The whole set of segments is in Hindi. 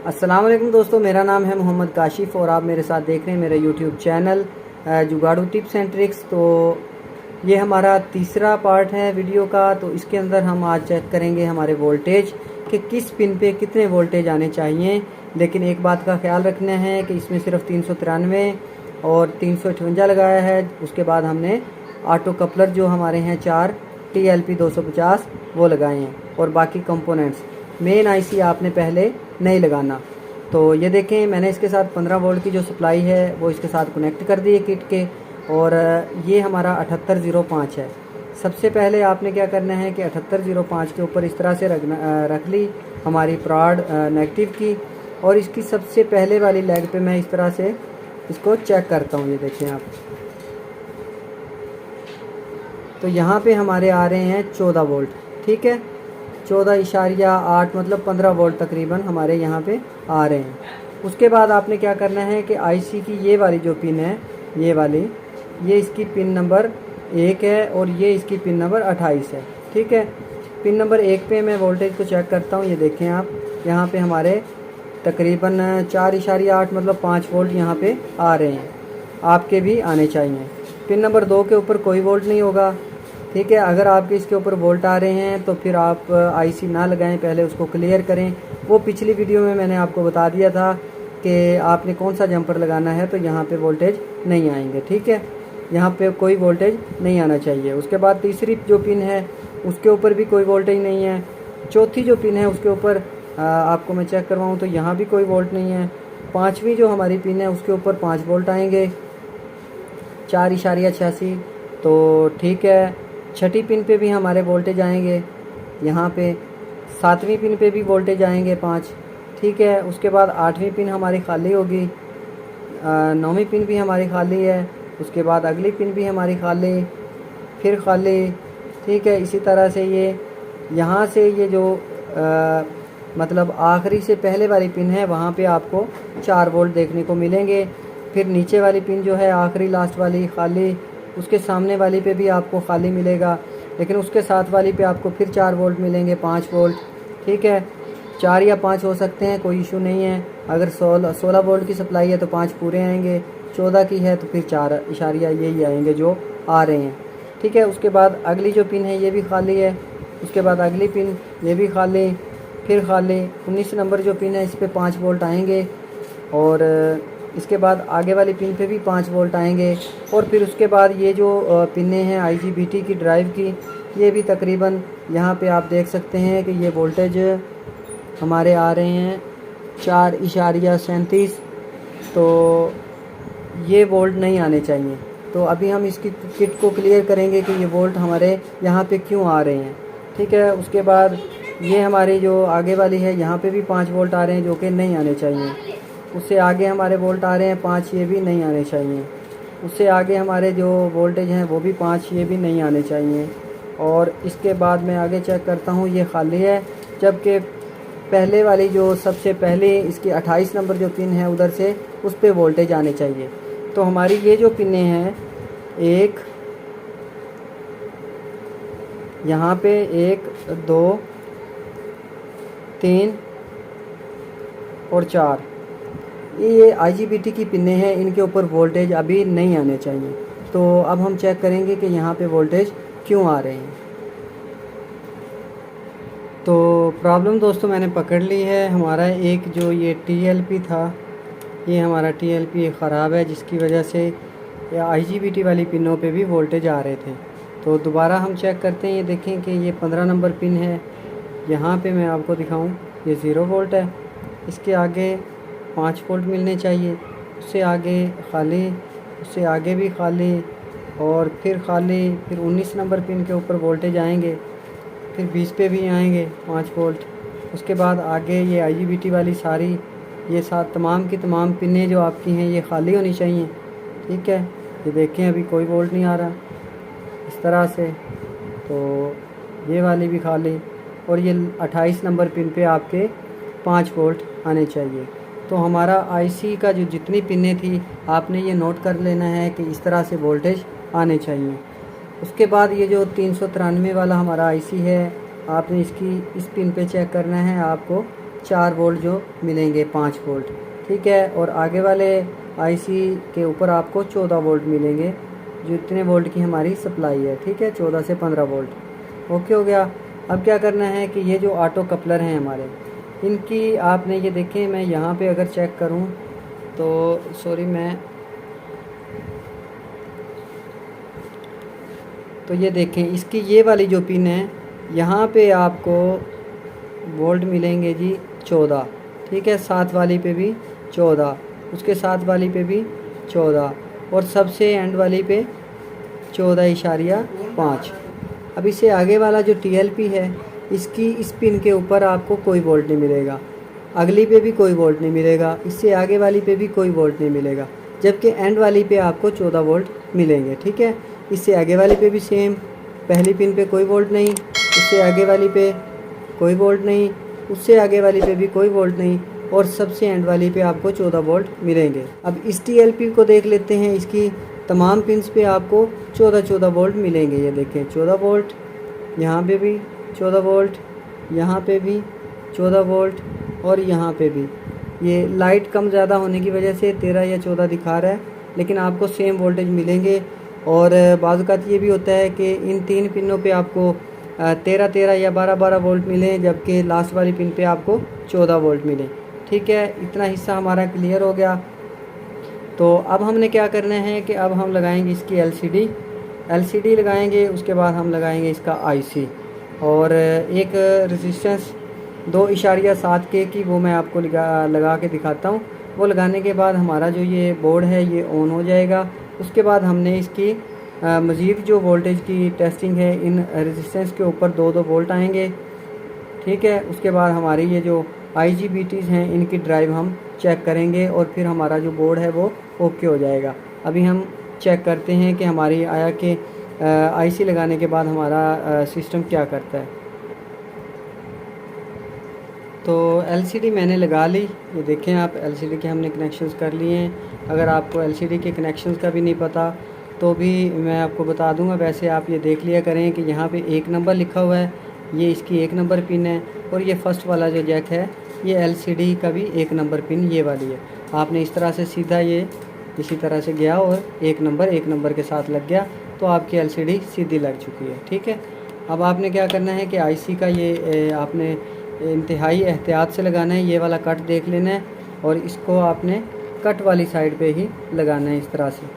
अस्सलाम वालेकुम दोस्तों, मेरा नाम है मोहम्मद काशिफ और आप मेरे साथ देख रहे हैं मेरा यूट्यूब चैनल जुगाड़ू टिप्स एंड ट्रिक्स। तो ये हमारा तीसरा पार्ट है वीडियो का। तो इसके अंदर हम आज चेक करेंगे हमारे वोल्टेज कि किस पिन पे कितने वोल्टेज आने चाहिए। लेकिन एक बात का ख्याल रखना है कि इसमें सिर्फ 393 और 358 लगाया है। उसके बाद हमने ऑटो कपलर जो हमारे हैं 4 TLP 250 वो लगाए हैं और बाकी कंपोनेंट्स मेन IC आपने पहले नहीं लगाना। तो ये देखें, मैंने इसके साथ 15 वोल्ट की जो सप्लाई है वो इसके साथ कनेक्ट कर दी है किट के। और ये हमारा 7805 है। सबसे पहले आपने क्या करना है कि 7805 के ऊपर इस तरह से रख ली हमारी प्रॉड नेगेटिव की। और इसकी सबसे पहले वाली लेग पे मैं इस तरह से इसको चेक करता हूँ। ये देखें आप, तो यहाँ पे हमारे आ रहे हैं 14 वोल्ट। ठीक है, 14.8 मतलब 15 वोल्ट तकरीबन हमारे यहाँ पे आ रहे हैं। उसके बाद आपने क्या करना है कि IC की ये वाली जो पिन है, ये वाली, ये इसकी पिन नंबर 1 है और ये इसकी पिन नंबर 28 है। ठीक है, पिन नंबर 1 पे मैं वोल्टेज को चेक करता हूँ। ये देखें आप, यहाँ पे हमारे तकरीबन 4.8 मतलब 5 वोल्ट यहाँ पे आ रहे हैं। आपके भी आने चाहिए। पिन नंबर 2 के ऊपर कोई वोल्ट नहीं होगा। ठीक है, अगर आपके इसके ऊपर वोल्ट आ रहे हैं तो फिर आप IC ना लगाएं, पहले उसको क्लियर करें। वो पिछली वीडियो में मैंने आपको बता दिया था कि आपने कौन सा जंपर लगाना है, तो यहाँ पे वोल्टेज नहीं आएंगे। ठीक है, यहाँ पे कोई वोल्टेज नहीं आना चाहिए। उसके बाद तीसरी जो पिन है उसके ऊपर भी कोई वोल्टेज नहीं है। चौथी जो पिन है उसके ऊपर आपको मैं चेक करवाऊँ तो यहाँ भी कोई वोल्ट नहीं है। पाँचवीं जो हमारी पिन है उसके ऊपर 5 वोल्ट आएंगे, 4.86। तो ठीक है, छठी पिन पे भी हमारे वोल्टेज आएंगे यहाँ पे। 7वीं पिन पे भी वोल्टेज आएंगे 5। ठीक है, उसके बाद 8वीं पिन हमारी खाली होगी, 9वीं पिन भी हमारी खाली है। उसके बाद अगली पिन भी हमारी खाली, फिर खाली। ठीक है, इसी तरह से ये यहाँ से ये जो मतलब आखिरी से पहले वाली पिन है वहाँ पे आपको 4 वोल्ट देखने को मिलेंगे। फिर नीचे वाली पिन जो है आखिरी लास्ट वाली खाली, उसके सामने वाली पे भी आपको खाली मिलेगा, लेकिन उसके साथ वाली पे आपको फिर 4 वोल्ट मिलेंगे, 5 वोल्ट। ठीक है, 4 या 5 हो सकते हैं, कोई इशू नहीं है। अगर 16 वोल्ट की सप्लाई है तो 5 पूरे आएंगे, 14 की है तो फिर 4 इशारिया यही आएंगे जो आ रहे हैं। ठीक है, उसके बाद अगली जो पिन है ये भी खाली है। उसके बाद अगली पिन ये भी खाली, फिर खाली। 19 नंबर जो पिन है इस पर 5 वोल्ट आएंगे और इसके बाद आगे वाली पिन पे भी 5 वोल्ट आएंगे। और फिर उसके बाद ये जो पिनें हैं IGBT की ड्राइव की, ये भी तकरीबन यहाँ पे आप देख सकते हैं कि ये वोल्टेज हमारे आ रहे हैं 4.37। तो ये वोल्ट नहीं आने चाहिए। तो अभी हम इसकी किट को क्लियर करेंगे कि ये वोल्ट हमारे यहाँ पे क्यों आ रहे हैं। ठीक है, उसके बाद ये हमारी जो आगे वाली है यहाँ पे भी 5 वोल्ट आ रहे हैं जो कि नहीं आने चाहिए। उससे आगे हमारे वोल्ट आ रहे हैं 5, ये भी नहीं आने चाहिए। उससे आगे हमारे जो वोल्टेज हैं वो भी 5, ये भी नहीं आने चाहिए। और इसके बाद मैं आगे चेक करता हूँ, ये खाली है, जबकि पहले वाली जो सबसे पहले इसकी 28 नंबर जो पिन है उधर से उस पर वोल्टेज आने चाहिए। तो हमारी ये जो पिनें हैं, एक यहाँ पे 1 2 3 और 4, ये IGBT की पिनें हैं, इनके ऊपर वोल्टेज अभी नहीं आने चाहिए। तो अब हम चेक करेंगे कि यहाँ पे वोल्टेज क्यों आ रहे हैं। तो प्रॉब्लम दोस्तों मैंने पकड़ ली है। हमारा एक जो ये TLP था, ये हमारा TLP ख़राब है, जिसकी वजह से IGBT वाली पिनों पे भी वोल्टेज आ रहे थे। तो दोबारा हम चेक करते हैं। ये देखें कि ये 15 नंबर पिन है, यहाँ पे मैं आपको दिखाऊं, ये 0 वोल्ट है। इसके आगे 5 वोल्ट मिलने चाहिए, उससे आगे खाली, उससे आगे भी खाली और फिर खाली। फिर 19 नंबर पिन के ऊपर वोल्टेज आएंगे, फिर 20 पे भी आएंगे 5 वोल्ट। उसके बाद आगे ये IGBT वाली सारी, ये तमाम की तमाम पिनें जो आपकी हैं ये खाली होनी चाहिए। ठीक है, ये देखें अभी कोई वोल्ट नहीं आ रहा इस तरह से। तो ये वाली भी खाली और ये 28 नंबर पिन पे आपके 5 वोल्ट आने चाहिए। तो हमारा IC का जो जितनी पिनें थी आपने ये नोट कर लेना है कि इस तरह से वोल्टेज आने चाहिए। उसके बाद ये जो 393 वाला हमारा IC है, आपने इसकी इस पिन पे चेक करना है, आपको 4 वोल्ट जो मिलेंगे, 5 वोल्ट, ठीक है। और आगे वाले आईसी के ऊपर आपको 14 वोल्ट मिलेंगे, जो इतने वोल्ट की हमारी सप्लाई है, ठीक है, 14 से 15 वोल्ट। ओके हो गया। अब क्या करना है कि ये जो ऑटो कपलर हैं हमारे, इनकी आपने ये देखें, मैं यहाँ पे अगर चेक करूँ तो सॉरी तो ये देखें, इसकी ये वाली जो पिन है, यहाँ पे आपको वोल्ट मिलेंगे जी 14, ठीक है। 7 वाली पे भी 14, उसके साथ वाली पे भी 14, और सबसे एंड वाली पे 14.5। अब इससे आगे वाला जो TLP है, इसकी इस पिन के ऊपर आपको कोई वोल्ट नहीं मिलेगा, अगली पे भी कोई वोल्ट नहीं मिलेगा, इससे आगे वाली पे भी कोई वोल्ट नहीं मिलेगा, जबकि एंड वाली पे आपको 14 वोल्ट मिलेंगे, ठीक है। इससे आगे वाली पे भी सेम, पहली पिन पे कोई वोल्ट नहीं, इससे आगे वाली पे कोई वोल्ट नहीं, उससे आगे वाली पे भी कोई वोल्ट नहीं, और सबसे एंड वाली पे आपको 14 वोल्ट मिलेंगे। अब इस TLP को देख लेते हैं, इसकी तमाम पिन्स पे आपको 14 वोल्ट मिलेंगे। ये देखें 14 वोल्ट, यहाँ पे भी 14 वोल्ट, यहाँ पे भी 14 वोल्ट, और यहाँ पे भी। ये लाइट कम ज़्यादा होने की वजह से 13 या 14 दिखा रहा है, लेकिन आपको सेम वोल्टेज मिलेंगे। और बाज़ औक़ात ये भी होता है कि इन 3 पिनों पे आपको 13 या 12 वोल्ट मिलें, जबकि लास्ट वाली पिन पे आपको 14 वोल्ट मिले, ठीक है। इतना हिस्सा हमारा क्लियर हो गया। तो अब हमने क्या करना है कि अब हम लगाएंगे इसकी LCD लगाएंगे, उसके बाद हम लगाएंगे इसका IC, और एक रेजिस्टेंस 2.7K की वो मैं आपको लगा के दिखाता हूँ। वो लगाने के बाद हमारा जो ये बोर्ड है ये ऑन हो जाएगा। उसके बाद हमने इसकी मज़ीद जो वोल्टेज की टेस्टिंग है, इन रेजिस्टेंस के ऊपर 2 वोल्ट आएंगे, ठीक है। उसके बाद हमारी ये जो IGBTs हैं, इनकी ड्राइव हम चेक करेंगे, और फिर हमारा जो बोर्ड है वो ओके हो जाएगा। अभी हम चेक करते हैं कि हमारी आया कि IC लगाने के बाद हमारा सिस्टम क्या करता है। तो LCD मैंने लगा ली, ये देखें आप, LCD के हमने कनेक्शंस कर लिए हैं। अगर आपको LCD के कनेक्शंस का भी नहीं पता तो भी मैं आपको बता दूंगा। वैसे आप ये देख लिया करें कि यहाँ पे 1 नंबर लिखा हुआ है, ये इसकी 1 नंबर पिन है, और ये फर्स्ट वाला जो जैक है ये LCD का भी 1 नंबर पिन ये वाली है। आपने इस तरह से सीधा ये इसी तरह से गया और 1 नंबर के साथ लग गया, तो आपकी LCD सीधी लग चुकी है, ठीक है। अब आपने क्या करना है कि IC का ये आपने इंतहाई एहतियात से लगाना है, ये वाला कट देख लेना है, और इसको आपने कट वाली साइड पे ही लगाना है इस तरह से।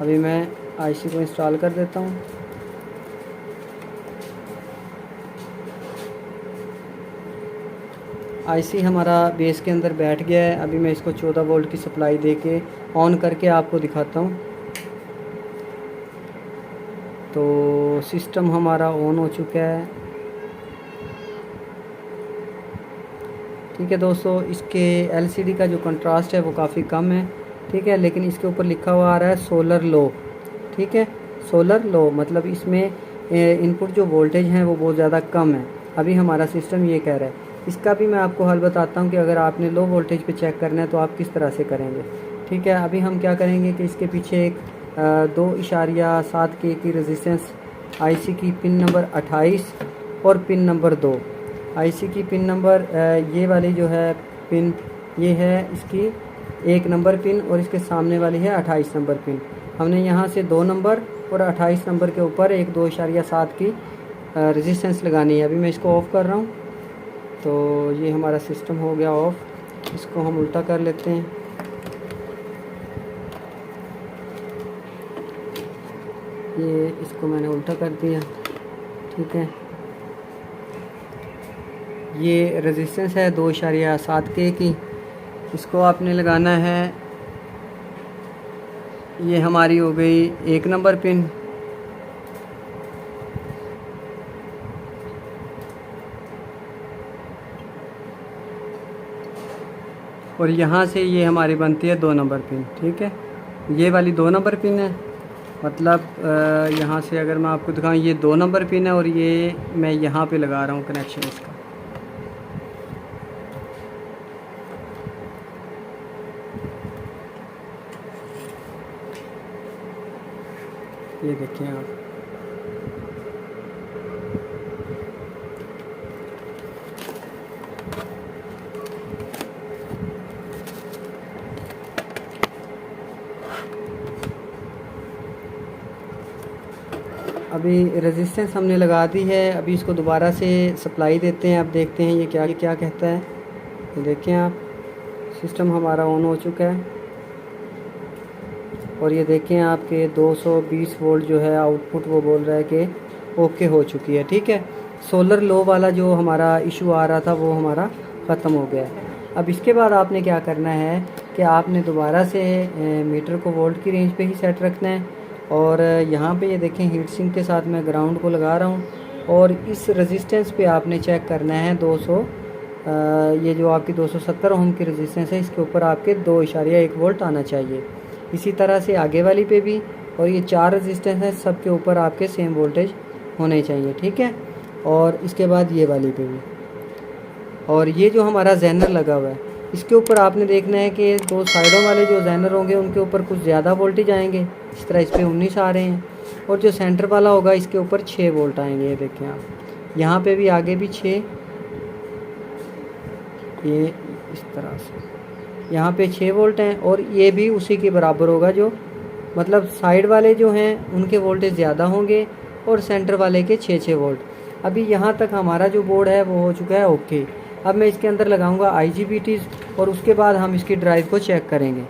अभी मैं IC को इंस्टॉल कर देता हूँ। IC हमारा बेस के अंदर बैठ गया है। अभी मैं इसको 14 वोल्ट की सप्लाई दे के ऑन करके आपको दिखाता हूँ। तो सिस्टम हमारा ऑन हो चुका है, ठीक है दोस्तों। इसके LCD का जो कंट्रास्ट है वो काफ़ी कम है, ठीक है, लेकिन इसके ऊपर लिखा हुआ आ रहा है सोलर लो, ठीक है। सोलर लो मतलब इसमें इनपुट जो वोल्टेज हैं वो बहुत ज़्यादा कम है। अभी हमारा सिस्टम ये कह रहा है। इसका भी मैं आपको हल बताता हूँ कि अगर आपने लो वोल्टेज पे चेक करना है तो आप किस तरह से करेंगे, ठीक है। अभी हम क्या करेंगे कि इसके पीछे एक 2.7K की रेजिस्टेंस IC की पिन नंबर 28 और पिन नंबर 2, IC की पिन नंबर ये वाली जो है पिन, ये है इसकी 1 नंबर पिन, और इसके सामने वाली है 28 नंबर पिन। हमने यहाँ से 2 नंबर और 28 नंबर के ऊपर एक 2.7 की रेजिस्टेंस लगानी है। अभी मैं इसको ऑफ़ कर रहा हूँ। तो ये हमारा सिस्टम हो गया ऑफ़। इसको हम उल्टा कर लेते हैं। ये इसको मैंने उल्टा कर दिया, ठीक है। ये रेजिस्टेंस है 2.7K की, इसको आपने लगाना है। ये हमारी हो गई 1 नंबर पिन, और यहाँ से ये हमारी बनती है 2 नंबर पिन, ठीक है। ये वाली 2 नंबर पिन है, मतलब यहाँ से अगर मैं आपको दिखाऊँ, ये 2 नंबर पिन है, और ये मैं यहाँ पे लगा रहा हूँ कनेक्शन इसका। ये देखिए आप, अभी रेजिस्टेंस हमने लगा दी है। अभी इसको दोबारा से सप्लाई देते हैं। अब देखते हैं ये क्या कहता है। ये देखें आप, सिस्टम हमारा ऑन हो चुका है और ये देखें आपके 220 वोल्ट जो है आउटपुट वो बोल रहा है कि ओके हो चुकी है। ठीक है, सोलर लो वाला जो हमारा इशू आ रहा था वो हमारा ख़त्म हो गया है। अब इसके बाद आपने क्या करना है कि आपने दोबारा से मीटर को वोल्ट की रेंज पे ही सेट रखना है। और यहाँ पे ये देखें हीट सिंक के साथ मैं ग्राउंड को लगा रहा हूँ और इस रेजिस्टेंस पे आपने चेक करना है 200 ये जो आपकी 270 ओम की रेजिस्टेंस है इसके ऊपर आपके 2.1 वोल्ट आना चाहिए। इसी तरह से आगे वाली पे भी, और ये 4 रेजिस्टेंस है सब के ऊपर आपके सेम वोल्टेज होने चाहिए। ठीक है, और इसके बाद ये वाली पे भी, और ये जो हमारा ज़ेनर लगा हुआ है इसके ऊपर आपने देखना है कि 2 साइडों वाले जो ज़ेनर होंगे उनके ऊपर कुछ ज़्यादा वोल्टेज आएंगे। इस तरह इस पर 19 आ रहे हैं और जो सेंटर वाला होगा इसके ऊपर 6 वोल्ट आएंगे। ये देखें आप, यहाँ पे भी आगे भी 6, ये इस तरह से यहाँ पे 6 वोल्ट हैं और ये भी उसी के बराबर होगा। जो मतलब साइड वाले जो हैं उनके वोल्टेज ज़्यादा होंगे और सेंटर वाले के 6 वोल्ट। अभी यहाँ तक हमारा जो बोर्ड है वो हो चुका है ओके। अब मैं इसके अंदर लगाऊंगा IGBTs और उसके बाद हम इसकी ड्राइव को चेक करेंगे।